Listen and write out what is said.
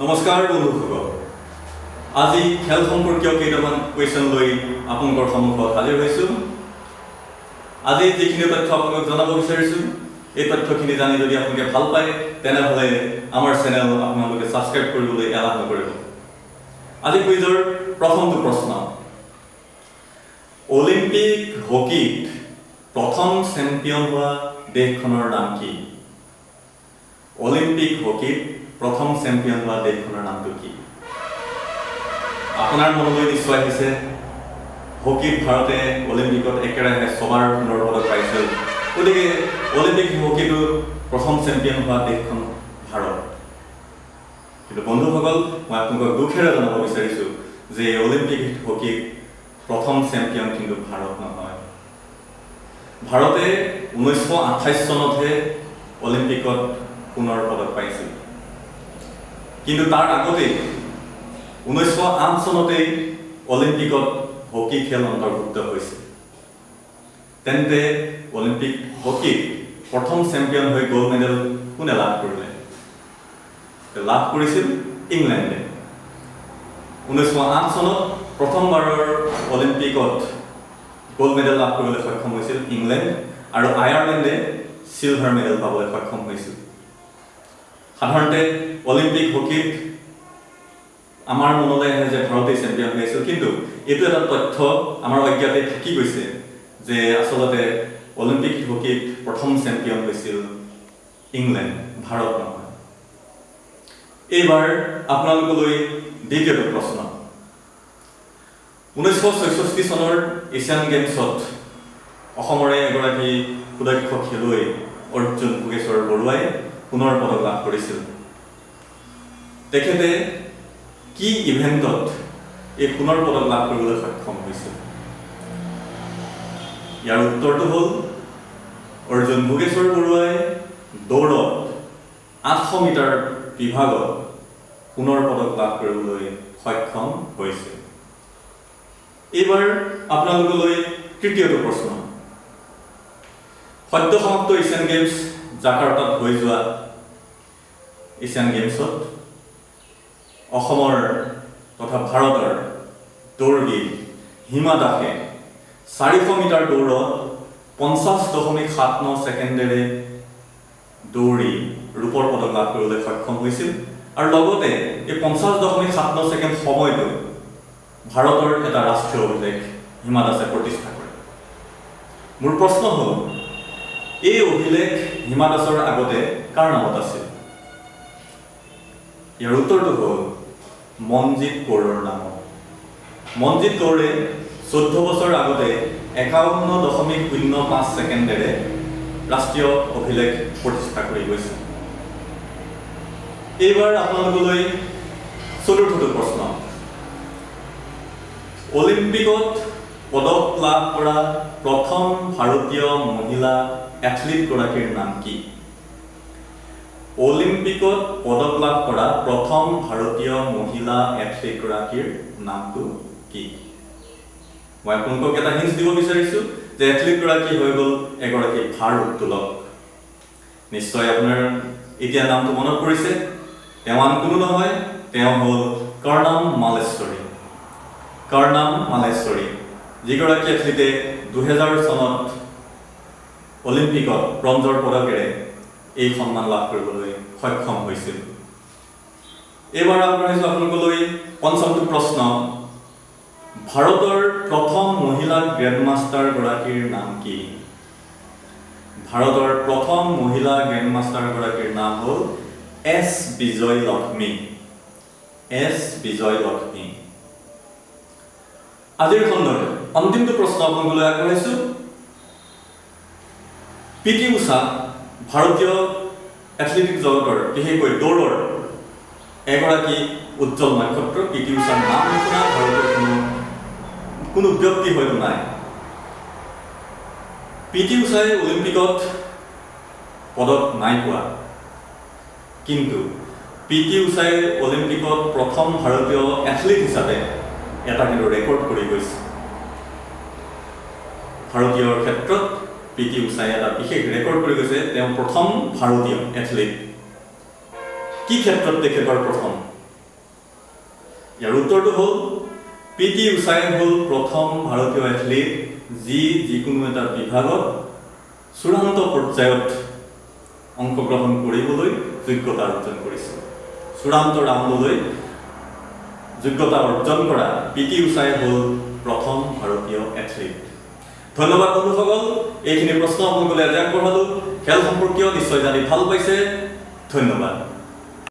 নমস্কাৰ বন্ধুসকল আজি খেল সম্পৰ্কীয় কেইটামান কুৱেশ্যন লৈ আপোনালোকৰ সন্মুখত হাজিৰ হৈছোঁ আজি যিখিনি তথ্য আপোনালোকক জনাব বিচাৰিছোঁ এই তথ্যখিনি জানি যদি আপোনালোকে ভাল পায় তেনেহ'লে আমাৰ চেনেল আপোনালোকে ছাবস্ক্ৰাইব কৰিবলৈ এলাহ নকৰিব আজি কুইজৰ প্ৰথমটো প্ৰশ্ন অলিম্পিক হকীত প্ৰথম চেম্পিয়ন হোৱা দেশখনৰ নাম কি অলিম্পিক হকীত প্ৰথম চেম্পিয়ন হোৱা দেশখনৰ নামটো কি আপোনাৰ মনলৈ নিশ্চয় আহিছে হকীত ভাৰতে অলিম্পিকত একেৰাহে ছবাৰ সোণৰ পদক পাইছিল গতিকে অলিম্পিক হকীটো প্ৰথম চেম্পিয়ন হোৱা দেশখন ভাৰত কিন্তু বন্ধুসকল মই আপোনালোকক দুখেৰে জনাব বিচাৰিছোঁ যে অলিম্পিক হকীত প্ৰথম চেম্পিয়ন কিন্তু ভাৰত নহয় ভাৰতে 1928 চনতহে অলিম্পিকত সোণৰ পদক পাইছিল কিন্তু তাৰ আগতে 1908 চনতে অলিম্পিকত হকী খেল অন্তৰ্ভুক্ত হৈছিল তেন্তে অলিম্পিক হকীত প্ৰথম চেম্পিয়ন হৈ গোল্ড মেডেল কোনে লাভ কৰিলে লাভ কৰিছিল ইংলেণ্ডে 1908 চনত প্ৰথমবাৰৰ অলিম্পিকত গোল্ড মেডেল লাভ কৰিবলৈ সক্ষম হৈছিল ইংলেণ্ড আৰু আয়াৰলেণ্ডে চিলভাৰ মেডেল পাবলৈ সক্ষম হৈছিল সাধাৰণতে অলিম্পিক হকীত আমাৰ মনলৈ আহে যে ভাৰতে চেম্পিয়ন হৈছিল কিন্তু এইটো এটা তথ্য আমাৰ অজ্ঞাতে থাকি গৈছে যে আচলতে অলিম্পিক হকীত প্ৰথম চেম্পিয়ন হৈছিল ইংলেণ্ড ভাৰত নহয় এইবাৰ আপোনালোকলৈ দ্বিতীয়টো প্ৰশ্ন 1966 চনৰ এছিয়ান গেমছত অসমৰে এগৰাকী সুদক্ষ খেলুৱৈ অৰ্জুন ভোগেশ্বৰ বৰুৱাই সোণৰ পদক লাভ কৰিছিল তেখেতে কি ইভেণ্টত এই সোণৰ পদক লাভ কৰিবলৈ সক্ষম হৈছিল ইয়াৰ উত্তৰটো হ'ল অৰ্জুন ভোগেশ্বৰ বৰুৱাই দৌৰত 800 মিটাৰ বিভাগত সোণৰ পদক লাভ কৰিবলৈ সক্ষম হৈছিল এইবাৰ আপোনালোকলৈ তৃতীয়টো প্ৰশ্ন সদ্য সমাপ্ত এছিয়ান গেমছ জাকাৰ্টাত হৈ যোৱা এছিয়ান গেমছত অসমৰ তথা ভাৰতৰ দৌৰবিদ হিমা দাসে 400 মিটাৰ দৌৰত 50.79 ছেকেণ্ডেৰে দৌৰি ৰূপৰ পদক লাভ কৰিবলৈ সক্ষম হৈছিল আৰু লগতে এই 50.79 ছেকেণ্ড সময়টো ভাৰতৰ এটা ৰাষ্ট্ৰীয় অভিলেখ হিমা দাসে প্ৰতিষ্ঠা কৰে মোৰ প্ৰশ্ন হ'ল এই অভিলেখ হিমা দাসৰ আগতে কাৰ নামত আছিল ইয়াৰ উত্তৰটো হ'ল মনজিৎ কৌৰৰ নামত মনজিৎ কৌৰে 14 বছৰ আগতে 51.05 ছেকেণ্ডেৰে ৰাষ্ট্ৰীয় অভিলেখ প্ৰতিষ্ঠা কৰি গৈছে এইবাৰ আপোনালোকলৈ চতুৰ্থটো প্ৰশ্ন অলিম্পিকত পদক লাভ কৰা প্ৰথম ভাৰতীয় মহিলা এথলীট গৰাকীৰ নাম কি অলিম্পিকত পদক লাভ কৰা প্ৰথম ভাৰতীয় মহিলা এথলীট গৰাকীৰ নামটো কি মই আপোনালোকক এটা হিন্ট দিব বিচাৰিছোঁ যে এথলীট গৰাকী হৈ গ'ল এগৰাকী ভাৰ উত্তোলক নিশ্চয় আপোনাৰ এতিয়া নামটো মনত পৰিছে তেওঁ আন কোনো নহয় তেওঁ হ'ল কৰ্ণাম মালেশ্বৰী যিগৰাকী এথলীটে 2000 চনত অলিম্পিকত ব্ৰঞ্জৰ পদকেৰে এই সন্মান লাভ কৰিবলৈ সক্ষম হৈছিল এইবাৰ আগবঢ়াইছোঁ আপোনালোকলৈ পঞ্চমটো প্ৰশ্ন ভাৰতৰ প্ৰথম মহিলা গ্ৰেণ্ডমাষ্টাৰ গৰাকীৰ নাম কি ভাৰতৰ প্ৰথম মহিলা গ্ৰেণ্ডমাষ্টাৰ গৰাকীৰ নাম হ'ল এছ বিজয় লক্ষ্মী আজিৰ খণ্ডৰ অন্তিমটো প্ৰশ্ন আপোনালোকলৈ আগবঢ়াইছোঁ পিটি উষা ভাৰতীয় এথলেটিক জগতৰ বিশেষকৈ দৌৰৰ এগৰাকী উজ্জ্বল নক্ষত্ৰ পিটি উষাৰ নাম শুনা ভাৰতৰ কোনো ব্যক্তি হয়তো নাই পিটি উষাই অলিম্পিকত পদক নাই পোৱা কিন্তু পিটি উষাই অলিম্পিকত প্ৰথম ভাৰতীয় এথলীট হিচাপে এটা কিন্তু ৰেকৰ্ড কৰি গৈছে ভাৰতীয়ৰ ক্ষেত্ৰত পিটি উষাই এটা বিশেষ ৰেকৰ্ড কৰি গৈছে তেওঁ প্ৰথম ভাৰতীয় এথলীট কি ক্ষেত্ৰত তেখেতৰ প্ৰথম ইয়াৰ উত্তৰটো হ'ল পি.টি. উষাই হ'ল প্ৰথম ভাৰতীয় এথলীট যি যিকোনো এটা বিভাগত চূড়ান্ত পৰ্যায়ত অংশগ্ৰহণ কৰিবলৈ যোগ্যতা অৰ্জন কৰিছিল। চূড়ান্ত ৰাউণ্ডলৈ যোগ্যতা অৰ্জন কৰা পি.টি. উষাই হ'ল প্ৰথম ভাৰতীয় এথলীট। ধন্যবাদ বন্ধুসকল, এইখিনি প্ৰশ্ন আপোনালোকলৈ আজি আগবঢ়ালোঁ। খেল সম্পৰ্কীয় নিশ্চয় জানি ভাল পাইছে। ধন্যবাদ।